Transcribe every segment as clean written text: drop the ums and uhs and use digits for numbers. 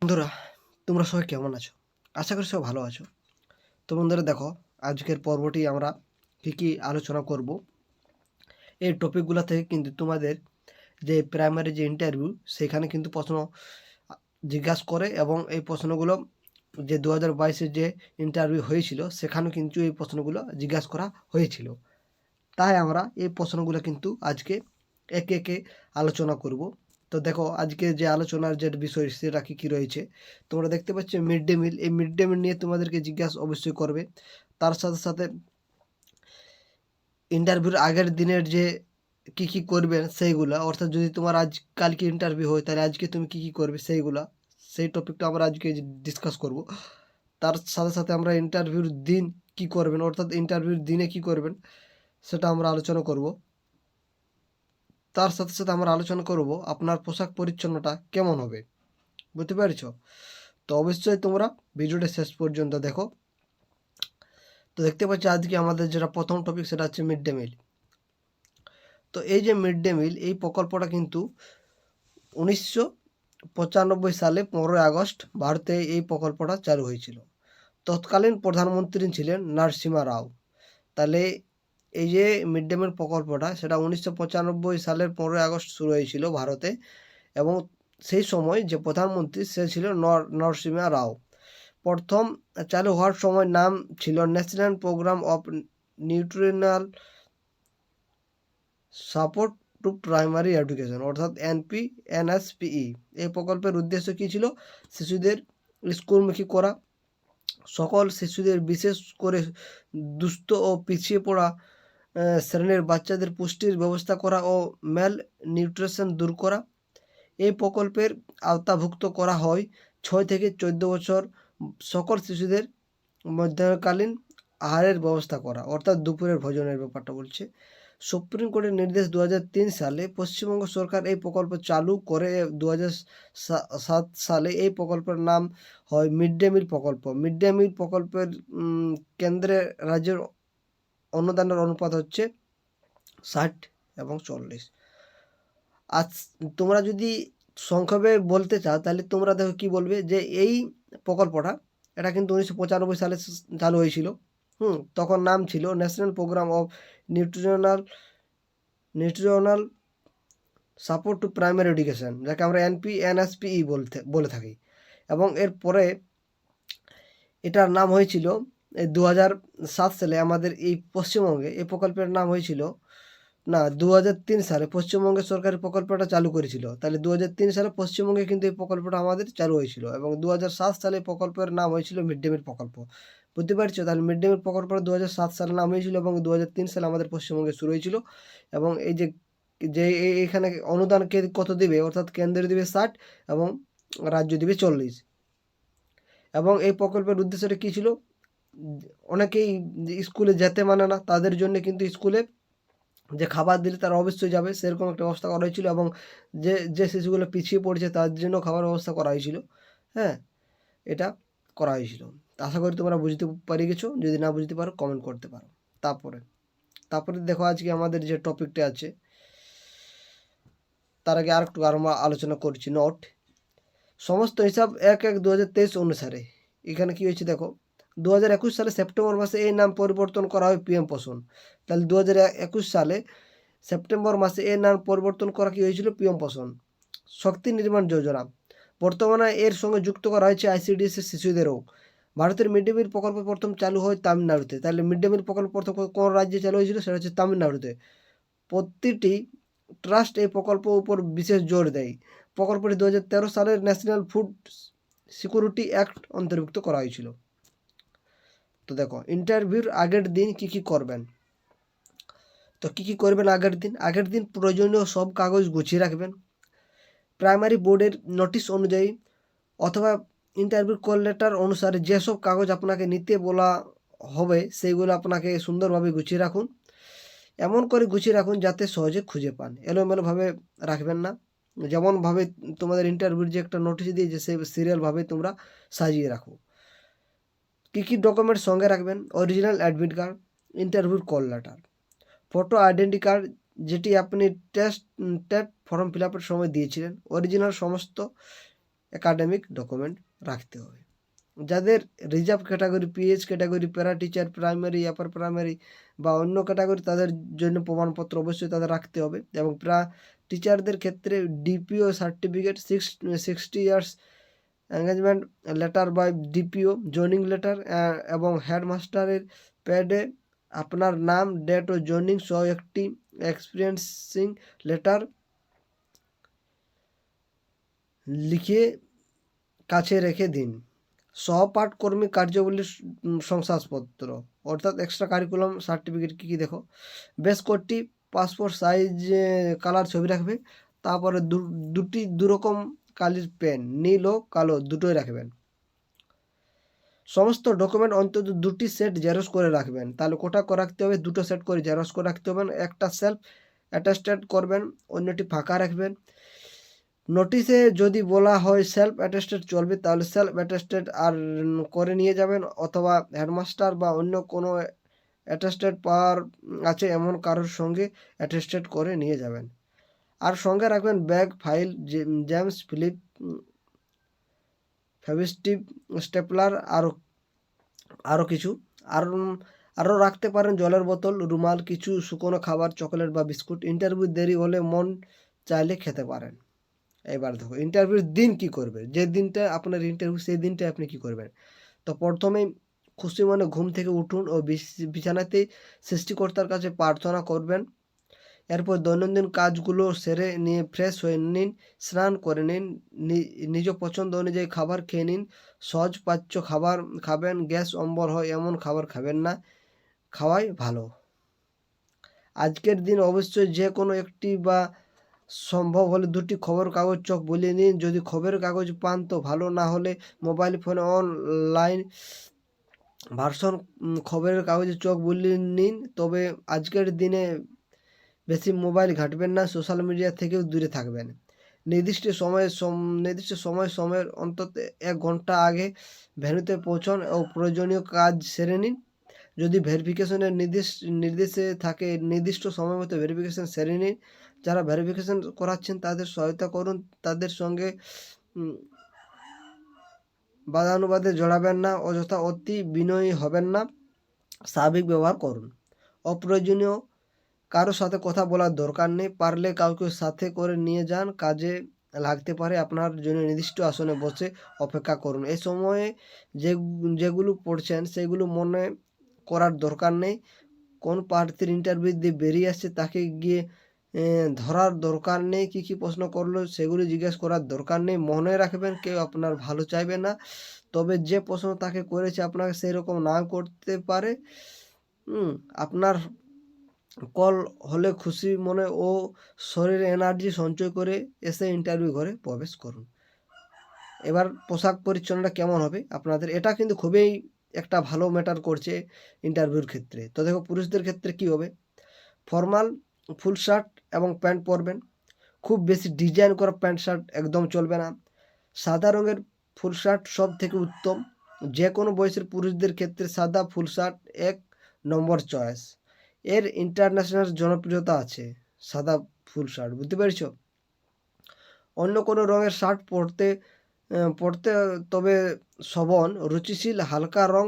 বন্ধুরা, তোমরা সবাই কেমন আছো? আশা করি সবাই ভালো আছো। তো বন্ধুরা দেখো, আজকের পর্বটি আমরা কী আলোচনা করব, এই টপিকগুলো থেকে কিন্তু তোমাদের যে প্রাইমারি যে ইন্টারভিউ সেখানে কিন্তু প্রশ্ন জিজ্ঞাসা করে, এবং এই প্রশ্নগুলো যে 2022-এর যে ইন্টারভিউ হয়েছিল সেখানেও কিন্তু এই প্রশ্নগুলো জিজ্ঞাসা করা হয়েছিল। তাই আমরা এই প্রশ্নগুলো কিন্তু আজকে একে একে আলোচনা করব। তো দেখো, আজকে যে আলোচনার যে বিষয় সেটা কী রয়েছে, তোমরা দেখতে পাচ্ছ মিড ডে মিল। এই মিড ডে মিল নিয়ে তোমাদেরকে জিজ্ঞাসা অবশ্যই করবে। তার সাথে সাথে ইন্টারভিউর আগের দিনের যে কী করবেন সেইগুলা, অর্থাৎ যদি তোমার কালকে ইন্টারভিউ হয় তাহলে আজকে তুমি কী করবে সেইগুলা, সেই টপিকটা আমরা আজকে ডিসকাস করব। তার সাথে সাথে আমরা ইন্টারভিউর দিন কী করবেন, অর্থাৎ ইন্টারভিউর দিনে কী করবেন সেটা আমরা আলোচনা করব। তার সাথে সাথে আমরা আলোচনা করব আপনার পোশাক পরিচ্ছন্নটা কেমন হবে। বুঝতে পেরেছ? তো অবশ্যই তোমরা ভিডিওটা শেষ পর্যন্ত দেখো। তো দেখতে পাচ্ছি আজকে আমাদের যেটা প্রথম টপিক সেটা হচ্ছে মিড ডে মিল। তো এই যে মিড ডে মিল, এই প্রকল্পটা কিন্তু 1995 সালে 15 আগস্ট ভারতে এই প্রকল্পটা চালু হয়েছিল। তৎকালীন প্রধানমন্ত্রী ছিলেন নরসিমহা রাও। তাহলে এই যে মিড ডে মিল প্রকল্পটা সেটা 1995 সালের 15 আগস্ট শুরু হয়েছিল ভারতে, এবং সেই সময় যে প্রধানমন্ত্রী সে ছিল নরসিমহা রাও। প্রথম চালু হওয়ার সময় নাম ছিল national programme of nutritional support to primary education, অর্থাৎ NSPE। এই প্রকল্পের উদ্দেশ্য কী ছিল? শিশুদের স্কুলমুখী করা, সকল শিশুদের, বিশেষ করে দুস্থ ও পিছিয়ে পড়া শ্রেণীর বাচ্চাদের পুষ্টির ব্যবস্থা করা ও ম্যাল নিউট্রিশন দূর করা। এই প্রকল্পের আওতাভুক্ত করা হয় 6 থেকে 14 বছর সকল শিশুদের মধ্যকালীন আহারের ব্যবস্থা করা, অর্থাৎ দুপুরের ভোজনের ব্যাপারটা বলছে। সুপ্রিম কোর্টের নির্দেশ 2003 সালে পশ্চিমবঙ্গ সরকার এই প্রকল্প চালু করে। 2007 সালে এই প্রকল্পের নাম হয় মিড ডে মিল প্রকল্প। মিড ডে মিল প্রকল্পের কেন্দ্রের রাজ্যের অনুদানের অনুপাত হচ্ছে 60 এবং 40। আজ তোমরা যদি সংক্ষেপে বলতে চাও তাহলে তোমরা দেখো কী বলবে, যে এই প্রকল্পটা এটা কিন্তু 1995 সালে চালু হয়েছিল। তখন নাম ছিল national programme of nutritional support to primary education, যাকে আমরা NSPE বলে থাকি। এবং এরপরে এটার নাম হয়েছিল 2007 সালে আমাদের এই পশ্চিমবঙ্গে এই প্রকল্পের নাম হয়েছিল, না, 2003 সালে পশ্চিমবঙ্গের সরকারি প্রকল্পটা চালু করেছিল। তাহলে 2003 সালে পশ্চিমবঙ্গে কিন্তু এই প্রকল্পটা আমাদের চালু হয়েছিল, এবং 2007 সালে প্রকল্পের নাম হয়েছিল মিড ডে মিল প্রকল্প। বুঝতে পারছো? তাহলে মিড ডে মিল প্রকল্পটা 2007 সালে নাম হয়েছিল, এবং 2003 সালে আমাদের পশ্চিমবঙ্গে শুরু হয়েছিল। এবং এই যে যে এখানে অনুদান কত দিবে, অর্থাৎ কেন্দ্র দিবে 60 এবং রাজ্য দিবে 40। এবং এই প্রকল্পের উদ্দেশ্যটা কী ছিল? অনেকেই স্কুলে যেতে মানে না, তাদের জন্য কিন্তু স্কুলে যে খাবার দিলে তারা অবশ্যই যাবে সেরকম একটা ব্যবস্থা করা হয়েছিল, এবং যে যে শিশুগুলো পিছিয়ে পড়ছে তার জন্য খাবার ব্যবস্থা করা হয়েছিল। হ্যাঁ, এটা করা হয়েছিল। আশা করি তোমরা বুঝতে পারি গেছো। যদি না বুঝতে পারো কমেন্ট করতে পারো। তারপরে দেখো আজকে আমাদের যে টপিকটা আছে, তার আগে আরেকটু আমরা আলোচনা করছি। নোট, সমস্ত হিসাব 1/1/2023 অনুসারে এখানে কী হয়েছে দেখো, 2021 সালে সেপ্টেম্বর মাসে এই নাম পরিবর্তন করা হয় PM পোষণ। তাহলে 2021 সালে সেপ্টেম্বর মাসে এর নাম পরিবর্তন করা কী হয়েছিল? PM পোষণ শক্তি নির্মাণ যোজনা। বর্তমানে এর সঙ্গে যুক্ত করা হয়েছে ICDS শিশুদেরও। ভারতের মিড ডে মিল প্রকল্প প্রথম চালু হয় তামিলনাড়ুতে। তাহলে মিড ডে মিল প্রকল্প প্রথম কোন রাজ্যে চালু হয়েছিল? সেটা হচ্ছে তামিলনাড়ুতে। প্রতিটি ট্রাস্ট এই প্রকল্প উপর বিশেষ জোর দেয়। প্রকল্পটি 2013 সালের ন্যাশনাল ফুড সিকিউরিটি অ্যাক্ট অন্তর্ভুক্ত করা হয়েছিল। তো দেখো, ইন্টারভিউর আগের দিন কী করবেন। তো কী করবেন আগের দিন প্রয়োজনীয় সব কাগজ গুছিয়ে রাখবেন। প্রাইমারি বোর্ডের নোটিশ অনুযায়ী অথবা ইন্টারভিউ কল লেটার অনুসারে যেসব কাগজ আপনাকে নিতে বলা হবে সেইগুলো আপনাকে সুন্দরভাবে গুছিয়ে রাখুন। এমন করে গুছিয়ে রাখুন যাতে সহজে খুঁজে পান। এলোমেলোভাবে রাখবেন না। যেমনভাবে তোমাদের ইন্টারভিউর যে একটা নোটিশ দিয়েছে সেই সিরিয়ালভাবে তোমরা সাজিয়ে রাখো। কী ডকুমেন্ট সঙ্গে রাখবেন? অরিজিনাল অ্যাডমিট কার্ড, ইন্টারভিউর call letter, photo identity card যেটি আপনি টেট ফর্ম ফিল আপের সময় দিয়েছিলেন, অরিজিনাল সমস্ত একাডেমিক ডকুমেন্ট রাখতে হবে। যাদের reserve category, pH category, para teacher, primary, upper primary বা অন্য ক্যাটাগরি, তাদের জন্য প্রমাণপত্র অবশ্যই তাদের রাখতে হবে। এবং টিচারদের ক্ষেত্রে DPO certificate, 60 years engagement letter by DPO, joining letter এবং হেডমাস্টারের প্যাডে আপনার নাম, ডেট ও জয়নিং সহ একটি এক্সপিরিয়েন্সিং লেটার লিখে কাছে রেখে দিন। সহপাঠকর্মী কার্যাবলীর শংসাপত্র অর্থাৎ এক্সট্রা কারিকুলাম সার্টিফিকেট কী কী দেখো, বেশ কয়েকটি পাসপোর্ট সাইজ কালার ছবি রাখবে। তারপরে দুরকম কালির পেন, নীল ও কালো দুটোই রাখবেন। সমস্ত ডকুমেন্ট অন্তত 2টি সেট জেরক্স করে রাখবেন। তাহলে কোটা করে রাখতে হবে, 2টো সেট করে জেরক্স করে রাখতে হবে। একটা সেলফ অ্যাটেস্টেড করবেন, অন্যটি ফাঁকা রাখবেন। নোটিশে যদি বলা হয় সেলফ অ্যাটেস্টেড চলবে, তাহলে সেলফ অ্যাটেস্টেড আর করে নিয়ে যাবেন, অথবা হেডমাস্টার বা অন্য কোনো অ্যাটেস্টেড পাওয়ার আছে এমন কারোর সঙ্গে অ্যাটেস্টেড করে নিয়ে যাবেন। আর সঙ্গে রাখবেন ব্যাগ, ফাইল, জেমস, ফিলিপ, ফেভিস্টিক, স্টেপলার, আরও কিছু। আরও রাখতে পারেন জলের বোতল, রুমাল, কিছু শুকনো খাবার, চকলেট বা বিস্কুট। ইন্টারভিউ দেরি হলে মন চাইলে খেতে পারেন। এবার দেখো ইন্টারভিউর দিন কি করবে। যে দিনটা আপনার ইন্টারভিউ সেই দিনটা আপনি কি করবেন। তো প্রথমেই খুশি মনে ঘুম থেকে উঠুন ও বিছানাতেই সৃষ্টিকর্তার কাছে প্রার্থনা করবেন। এরপর দৈনন্দিন কাজগুলো সেরে নিয়ে ফ্রেশ হয়ে নিন, স্নান করে নিন, নিজ পছন্দ অনুযায়ী খাবার খেয়ে নিন। সহজ পাচ্য খাবার খাবেন, গ্যাস অম্বল হয় এমন খাবার খাবেন না, খাওয়াই ভালো। আজকের দিন অবশ্যই যে কোনো একটি বা সম্ভব হলে 2টি খবর কাগজ চোখ বুলিয়ে নিন। যদি খবরের কাগজ পান তো ভালো, না হলে মোবাইল ফোনে অনলাইন ভার্সন খবরের কাগজে চোখ বুলিয়ে নিন। তবে আজকের দিনে বেশি মোবাইল ঘাঁটবেন না, সোশ্যাল মিডিয়া থেকেও দূরে থাকবেন। নির্দিষ্ট সময়ের অন্তত 1 ঘন্টা আগে ভেন্যুতে পৌঁছন ও প্রয়োজনীয় কাজ সেরে নিন। যদি ভেরিফিকেশনের নির্দেশে থাকে নির্দিষ্ট সময় মতো ভেরিফিকেশন সেরে নিন। যারা ভেরিফিকেশন করাচ্ছেন তাদের সহায়তা করুন, তাদের সঙ্গে বাদানুবাদে জড়াবেন না, অযথা অতি বিনয়ী হবেন না, স্বাভাবিক ব্যবহার করুন। অপ্রয়োজনীয় কারোর সাথে কথা বলার দরকার নেই, পারলে কাউকে সাথে করে নিয়ে যান, কাজে লাগতে পারে। আপনার জন্য নির্দিষ্ট আসনে বসে অপেক্ষা করুন। এই সময়ে যেগুলো পড়ছেন সেগুলো মনে করার দরকার নেই। কোন প্রার্থীর ইন্টারভিউ দিয়ে বেরিয়ে আসছে তাকে গিয়ে ধরার দরকার নেই, কী প্রশ্ন করলো সেগুলি জিজ্ঞেস করার দরকার নেই। মনে রাখবেন কেউ আপনার ভালো চাইবে না, তবে যে প্রশ্ন তাকে করেছে আপনাকে সেই রকম না করতে পারে। আপনার কল হলে খুশি মনে ও শরীরে এনার্জি সঞ্চয় করে এসে ইন্টারভিউ ঘরে প্রবেশ করুন। এবার পোশাক পরিচ্ছন্নতা কেমন হবে আপনাদের, এটা কিন্তু খুবই একটা ভালো ম্যাটার করছে ইন্টারভিউর ক্ষেত্রে। তো দেখো পুরুষদের ক্ষেত্রে কি হবে, ফর্মাল ফুল শার্ট এবং প্যান্ট পরবেন। খুব বেশি ডিজাইন করা প্যান্ট শার্ট একদম চলবে না। সাদা রঙের ফুল শার্ট সব থেকে উত্তম। যে কোনো বয়সের পুরুষদের ক্ষেত্রে সাদা ফুল শার্ট 1 নম্বর চয়েস। এর ইন্টারন্যাশনাল জনপ্রিয়তা আছে সাদা ফুল শার্ট, বুঝতে পেরেছ। অন্য কোনো রঙের শার্ট পরতে তবে শোভন, রুচিশীল হালকা রং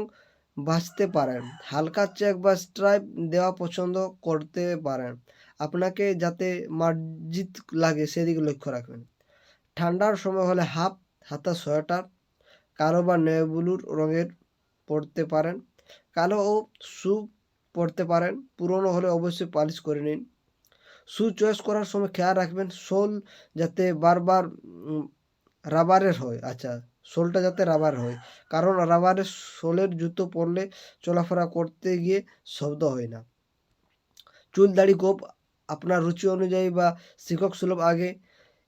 বাছতে পারেন। হালকা চেক বা স্ট্রাইপ দেওয়া পছন্দ করতে পারেন। আপনাকে যাতে মার্জিত লাগে সেদিকে লক্ষ্য রাখবেন। ঠান্ডার সময় হলে হাফ হাতা সোয়েটার কালো বা নেভি ব্লু রঙের পরতে পারেন। কালো ও শু পরতে পারেন। পুরনো হলে অবশ্যই পালিশ করে নিন। শু চয়েস করার সময় খেয়াল রাখবেন সোল যাতে বারবার রাবারের হয়। সোলটা যাতে রাবার হয়, কারণ রাবারের সোলের জুতো পরলে চলাফেরা করতে গিয়ে শব্দ হয় না। চুল দাড়ি গোপ আপনার রুচি অনুযায়ী বা শিক্ষক সুলভ আগে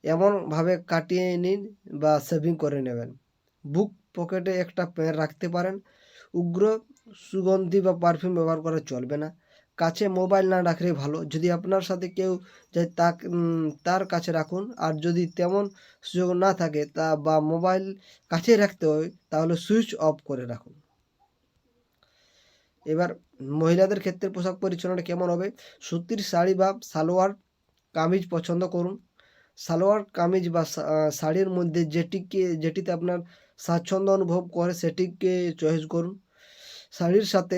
এমনভাবে কাটিয়ে নিন বা শেভিং করে নেবেন। বুক পকেটে একটা পেন রাখতে পারেন। উগ্র সুগন্ধি বা পারফিউম ব্যবহার করা চলবে না। কাছে মোবাইল না রাখলেই ভালো। যদি আপনার সাথে কেউ যায় তার কাছে রাখুন। আর যদি তেমন সুযোগ না থাকে বা মোবাইল কাছেই রাখতে হয় তাহলে সুইচ অফ করে রাখুন। এবার মহিলাদের ক্ষেত্রে পোশাক পরিচ্ছন্নতা কেমন হবে, সুতির শাড়ি বা সালোয়ার কামিজ পছন্দ করুন। সালোয়ার কামিজ বা শাড়ির মধ্যে যেটিতে আপনার স্বাচ্ছন্দ্য অনুভব করে সেটিকে চয়েস করুন। শাড়ির সাথে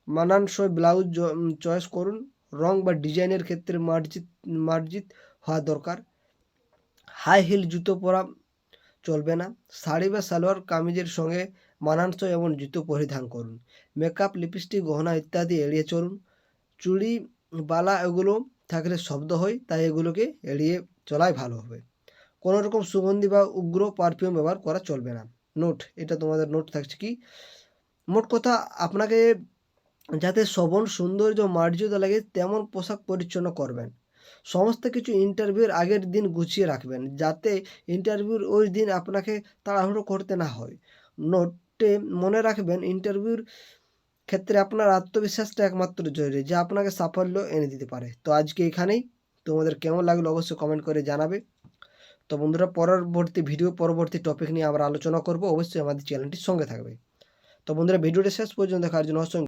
মানানসই ব্লাউজ চয়েস করুন। রং বা ডিজাইনের ক্ষেত্রে মার্জিত হওয়া দরকার। হাই হিল জুতো পরা চলবে না। শাড়ি বা সালোয়ার কামিজের সঙ্গে মানানসই এমন জুতো পরিধান করুন। মেকআপ, লিপস্টিক, গহনা ইত্যাদি এড়িয়ে চলুন। চুড়ি, বালা এগুলো থাকলে শব্দ হয়, তাই এগুলোকে এড়িয়ে চলাই ভালো হবে। কোনো রকম সুগন্ধি বা উগ্র পারফিউম ব্যবহার করা চলবে না। নোট, এটা তোমাদের নোট থাকছে কি, মোট কথা আপনাকে যাতে শোভন, সৌন্দর্য, মার্জিত লাগে তেমন পোশাক পরিচ্ছন্ন করবেন। সমস্ত কিছু ইন্টারভিউর আগের দিন গুছিয়ে রাখবেন, যাতে ইন্টারভিউর ওই দিন আপনাকে তাড়াহুড়ো করতে না হয়। নোটে মনে রাখবেন, ইন্টারভিউর ক্ষেত্রে আপনার আত্মবিশ্বাসটা একমাত্র জরুরি, যা আপনাকে সাফল্য এনে দিতে পারে। তো আজকে এখানেই, তোমাদের কেমন লাগলো অবশ্যই কমেন্ট করে জানাবে। তো বন্ধুরা, পরবর্তী টপিক নিয়ে আমরা আলোচনা করব। অবশ্যই আমাদের চ্যানেলটির সঙ্গে থাকবে। তো বন্ধুরা, ভিডিওটা শেষ পর্যন্ত দেখার জন্য অসংখ্য